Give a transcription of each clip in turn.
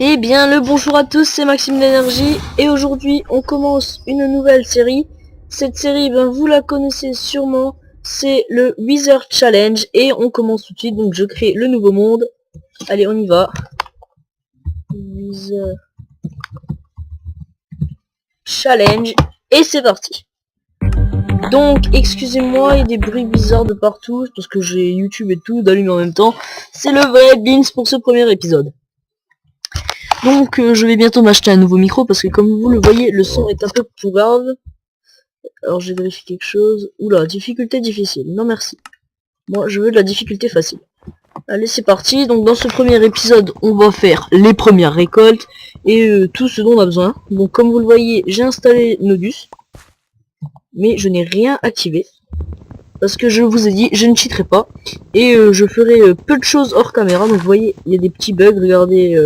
Eh bien le bonjour à tous, c'est Maxime d'Énergie et aujourd'hui on commence une nouvelle série. Cette série, ben, vous la connaissez sûrement, c'est le Wither Challenge et on commence tout de suite. Donc je crée le nouveau monde. Allez, on y va. Wither Challenge et c'est parti. Donc excusez-moi, il y a des bruits bizarres de partout parce que j'ai YouTube et tout d'allumer en même temps. C'est le vrai Beans pour ce premier épisode. Donc je vais bientôt m'acheter un nouveau micro parce que comme vous le voyez, le son est un peu pourrave. Alors je vais vérifier quelque chose. Oula, difficulté difficile. Non merci. Moi je veux de la difficulté facile. Allez, c'est parti. Donc dans ce premier épisode, on va faire les premières récoltes et tout ce dont on a besoin. Donc comme vous le voyez, j'ai installé Nodus. Mais je n'ai rien activé. Parce que je vous ai dit, je ne cheaterai pas. Et je ferai peu de choses hors caméra. Donc vous voyez, il y a des petits bugs. Regardez.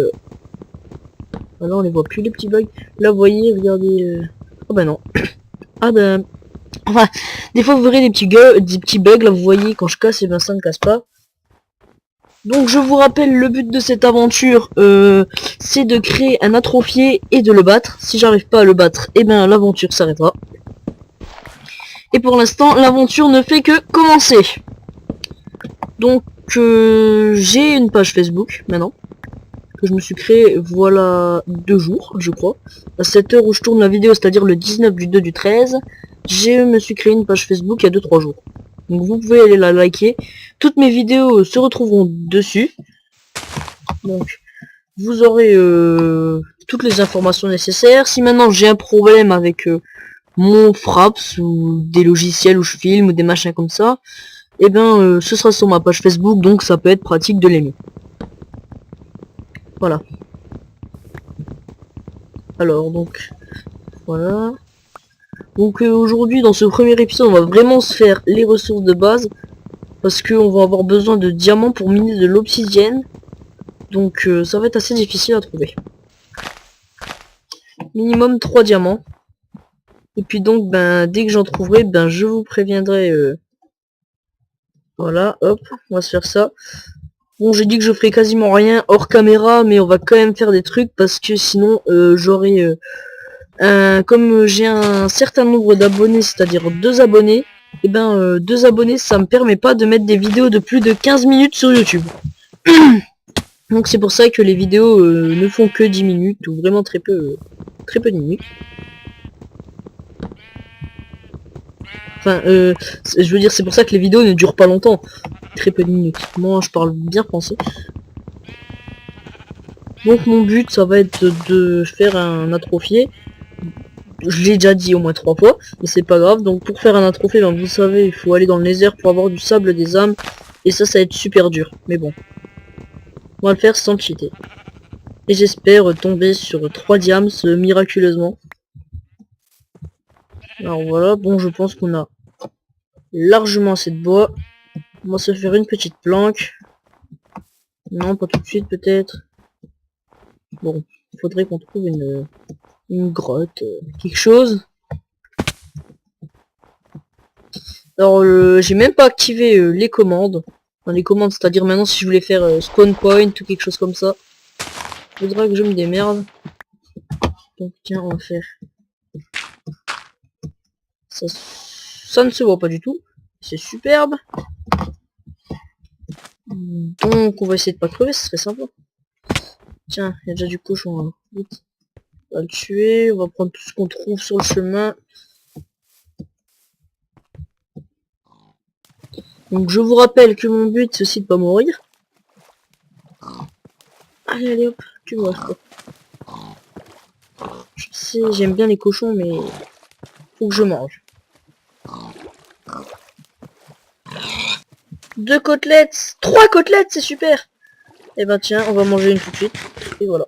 Ah là on les voit plus les petits bugs. Là vous voyez, regardez. Oh bah non. Ah ben. Enfin, des fois vous verrez des petits bugs. Là vous voyez, quand je casse, et ben ça ne casse pas. Donc je vous rappelle, le but de cette aventure, c'est de créer un atrophié et de le battre. Si j'arrive pas à le battre, et ben l'aventure s'arrêtera. Et pour l'instant, l'aventure ne fait que commencer. Donc j'ai une page Facebook maintenant que je me suis créée, voilà, 2 jours, je crois. À cette heure où je tourne la vidéo, c'est-à-dire le 19 du 2 du 13, je me suis créé une page Facebook il y a 2-3 jours. Donc vous pouvez aller la liker. Toutes mes vidéos se retrouveront dessus. Donc vous aurez toutes les informations nécessaires. Si maintenant j'ai un problème avec mon Fraps ou des logiciels où je filme ou des machins comme ça, et ben ce sera sur ma page Facebook, donc ça peut être pratique de l'aimer. Voilà. Alors donc voilà. Donc aujourd'hui dans ce premier épisode on va vraiment se faire les ressources de base. Parce qu'on va avoir besoin de diamants pour miner de l'obsidienne. Donc ça va être assez difficile à trouver. Minimum 3 diamants. Et puis donc ben dès que j'en trouverai, ben je vous préviendrai. Voilà, hop, on va se faire ça. Bon, j'ai dit que je ferai quasiment rien hors caméra, mais on va quand même faire des trucs parce que sinon j'aurai comme j'ai un certain nombre d'abonnés, c'est-à-dire 2 abonnés, et ben 2 abonnés ça me permet pas de mettre des vidéos de plus de 15 minutes sur YouTube. Donc c'est pour ça que les vidéos ne font que 10 minutes ou vraiment très peu de minutes. Enfin, je veux dire, c'est pour ça que les vidéos ne durent pas longtemps. Très peu de minutes. Moi, je parle bien français. Donc mon but, ça va être de faire un atrophié. Je l'ai déjà dit au moins 3 fois, mais c'est pas grave. Donc pour faire un atrophié, ben, vous savez, il faut aller dans le nether pour avoir du sable, des âmes. Et ça va être super dur. Mais bon. On va le faire sans cheater. Et j'espère tomber sur 3 diams miraculeusement. Alors voilà, bon je pense qu'on a largement assez de bois. On va se faire une petite planque. Non, pas tout de suite peut-être. Bon, il faudrait qu'on trouve une grotte, quelque chose. Alors j'ai même pas activé les commandes. Enfin, les commandes, c'est-à-dire maintenant si je voulais faire spawn point ou quelque chose comme ça. Faudra que je me démerde. Donc tiens, on va faire... Ça ne se voit pas du tout. C'est superbe. Donc on va essayer de pas crever, ce serait sympa. Tiens, il y a déjà du cochon là. Vite. On va le tuer, on va prendre tout ce qu'on trouve sur le chemin. Donc je vous rappelle que mon but c'est aussi de pas mourir. Allez, allez hop, tu vois quoi. Je sais, j'aime bien les cochons mais faut que je mange. 2 côtelettes, 3 côtelettes, c'est super. Et ben tiens, on va manger une tout de suite. Et voilà.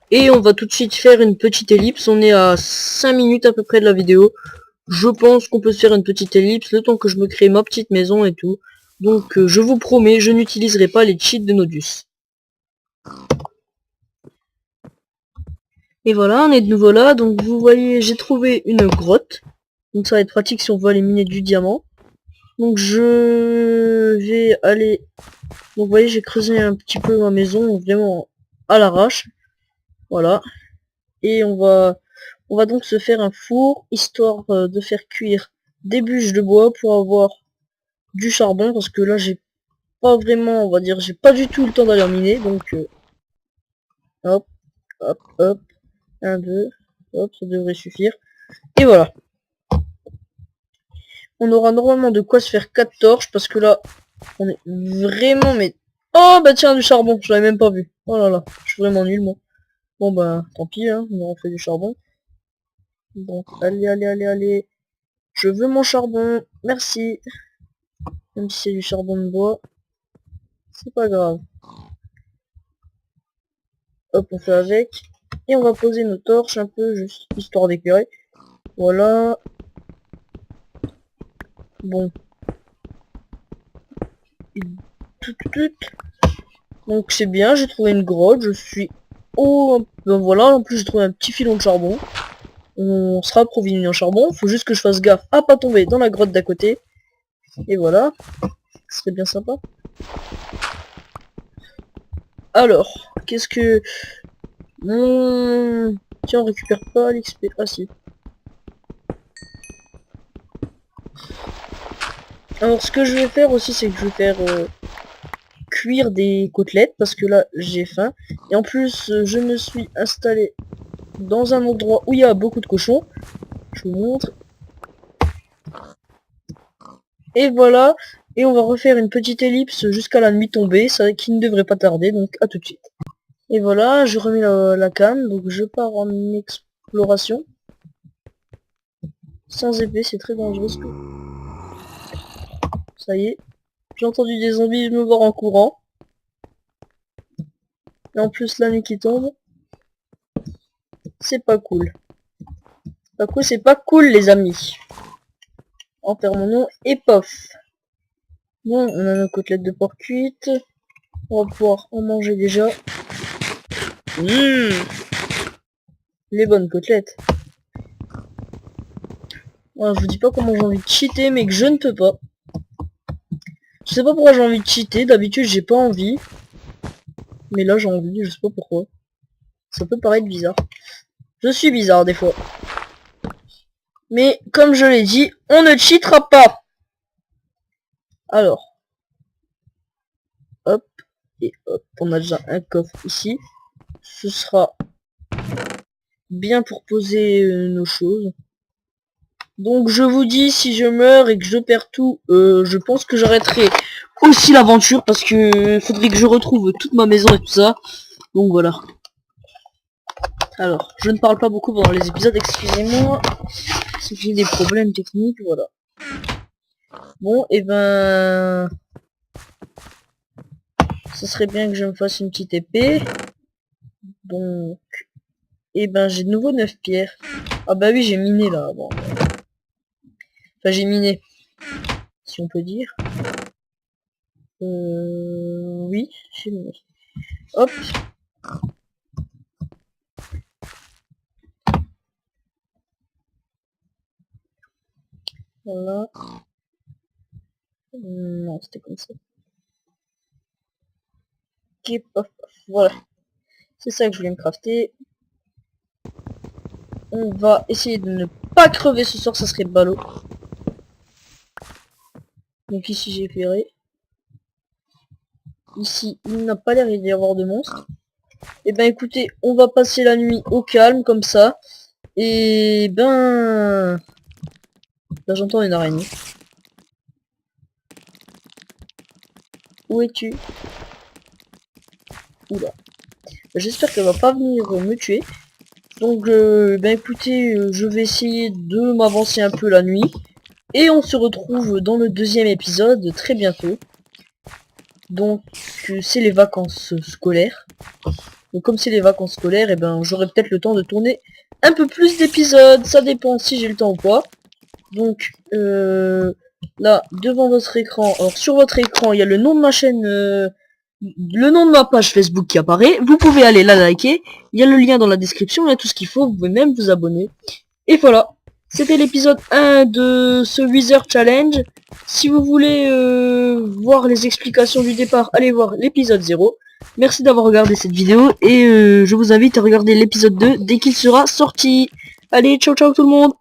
Et on va tout de suite faire une petite ellipse. On est à 5 minutes à peu près de la vidéo. Je pense qu'on peut se faire une petite ellipse le temps que je me crée ma petite maison et tout. Donc je vous promets, je n'utiliserai pas les cheats de Nodus. Et voilà, on est de nouveau là. Donc vous voyez, j'ai trouvé une grotte. Donc ça va être pratique si on veut aller miner du diamant. Donc je vais aller... Donc vous voyez, j'ai creusé un petit peu ma maison. Vraiment à l'arrache. Voilà. Et on va donc se faire un four, histoire de faire cuire des bûches de bois pour avoir du charbon, parce que là j'ai pas vraiment, on va dire, j'ai pas du tout le temps d'aller en miner, donc hop, hop, hop, 1, 2, hop, ça devrait suffire. Et voilà. On aura normalement de quoi se faire 4 torches, parce que là, on est vraiment, mais... Oh bah tiens, du charbon, je l'avais même pas vu. Oh là là, je suis vraiment nul moi. Bon bah, tant pis, hein, on fait du charbon. Donc, allez, allez, allez, allez. Je veux mon charbon, merci. Même si c'est du charbon de bois, c'est pas grave. Hop, on fait avec. Et on va poser nos torches un peu, juste histoire d'éclairer. Voilà. Bon. Donc c'est bien, j'ai trouvé une grotte, je suis... Oh, ben voilà, en plus j'ai trouvé un petit filon de charbon. On sera approvisionné en charbon, faut juste que je fasse gaffe à pas tomber dans la grotte d'à côté. Et voilà, ce serait bien sympa. Alors, qu'est-ce que... Tiens, on récupère pas l'XP. Ah si. Alors ce que je vais faire aussi, c'est que je vais faire cuire des côtelettes, parce que là j'ai faim. Et en plus, je me suis installé dans un endroit où il y a beaucoup de cochons. Je vous montre. Et voilà. Et on va refaire une petite ellipse jusqu'à la nuit tombée, ça qui ne devrait pas tarder, donc à tout de suite. Et voilà, je remets la canne, donc je pars en exploration. Sans épée, c'est très dangereux ce que... Ça y est. J'ai entendu des zombies me voir en courant. Et en plus la nuit qui tombe. C'est pas cool. C'est pas cool les amis. Enterre mon nom et pof. Bon, on a nos côtelettes de porc cuites. On va pouvoir en manger déjà. Les bonnes côtelettes. Ouais, je vous dis pas comment j'ai envie de cheater, mais que je ne peux pas. Je sais pas pourquoi j'ai envie de cheater. D'habitude, j'ai pas envie. Mais là, j'ai envie. Je sais pas pourquoi. Ça peut paraître bizarre. Je suis bizarre des fois. Mais comme je l'ai dit, on ne cheatera pas. Alors. Hop. Et hop. On a déjà un coffre ici. Ce sera bien pour poser nos choses. Donc je vous dis, si je meurs et que je perds tout, je pense que j'arrêterai aussi l'aventure, parce que faudrait que je retrouve toute ma maison et tout ça. Donc voilà. Alors, je ne parle pas beaucoup pendant les épisodes, excusez-moi. Si j'ai des problèmes techniques, voilà. Bon, et ben... Ce serait bien que je me fasse une petite épée. Donc... Et ben j'ai de nouveau 9 pierres. Ah bah oui, j'ai miné là. Bon. Enfin, j'ai miné. Si on peut dire. Oui, j'ai miné. Hop. Voilà. Non, c'était comme ça. Ok, paf, paf. Voilà. C'est ça que je voulais me crafter. On va essayer de ne pas crever ce soir, ça serait ballot. Donc ici j'ai éclairé. Ici, il n'a pas l'air d'y avoir de monstres. Et ben écoutez, on va passer la nuit au calme comme ça. Et ben... Là j'entends une araignée. Où es-tu? Oula. J'espère qu'elle va pas venir me tuer. Donc ben écoutez, je vais essayer de m'avancer un peu la nuit. Et on se retrouve dans le deuxième épisode très bientôt. Donc c'est les vacances scolaires. Donc comme c'est les vacances scolaires, et ben j'aurai peut-être le temps de tourner un peu plus d'épisodes. Ça dépend si j'ai le temps ou pas. Donc là, devant votre écran, alors sur votre écran, il y a le nom de ma chaîne, le nom de ma page Facebook qui apparaît. Vous pouvez aller la liker. Il y a le lien dans la description, il y a tout ce qu'il faut. Vous pouvez même vous abonner. Et voilà. C'était l'épisode 1 de ce Wither Challenge. Si vous voulez voir les explications du départ, allez voir l'épisode 0. Merci d'avoir regardé cette vidéo et je vous invite à regarder l'épisode 2 dès qu'il sera sorti. Allez, ciao ciao tout le monde!